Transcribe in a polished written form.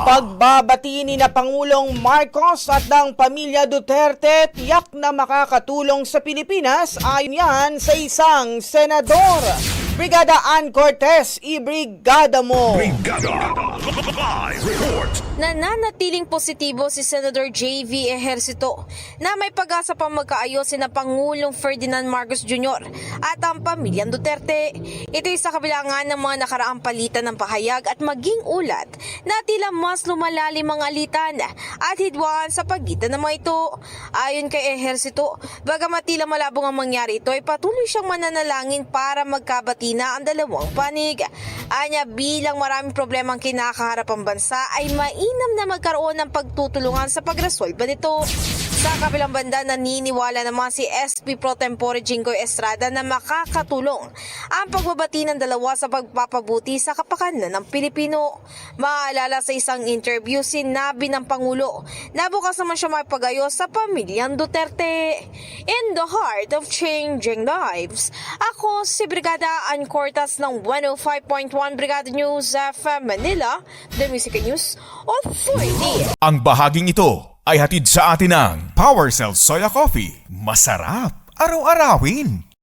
Pagbabati ni na Pangulong Marcos at ng pamilya Duterte tiyak na makakatulong sa Pilipinas ayon yan sa isang senador. Brigada Ann Cortez, ibrigada mo! Brigada Live Report. Nananatiling positibo si Senator J.V. Ejercito na may pag-asa pang magkaayos sina Pangulong Ferdinand Marcos Jr. at ang pamilyang Duterte. Ito'y sa kabilangan ng mga nakaraang palitan ng pahayag at maging ulat na tila mas lumalalim ang alitan at hidwaan sa pagitan ng mga ito. Ayon kay Ejercito, bagamat tila malabong ang mangyari ito ay patuloy siyang mananalangin para magkabati na ang dalawang panig. Anya, bilang maraming problema ang kinakaharap ang bansa ay mainam na magkaroon ng pagtutulungan sa pagresolba nito. Sa kabilang banda, naniniwala naman si SP Pro Tempore Jinggoy Estrada na makakatulong ang pagbabati ng dalawa sa pagpapabuti sa kapakanan ng Pilipino. Maalala sa isang interview, sinabi ng Pangulo na bukas naman siya mapag-ayos sa pamilyang Duterte. In the heart of changing lives, ako si Brigada Ann Cortez ng 105.1 Brigada News FM Manila, The Music News Authority. Ang bahaging ito ay hatid sa atin ng Power Cell Soya Coffee. Masarap araw-arawin.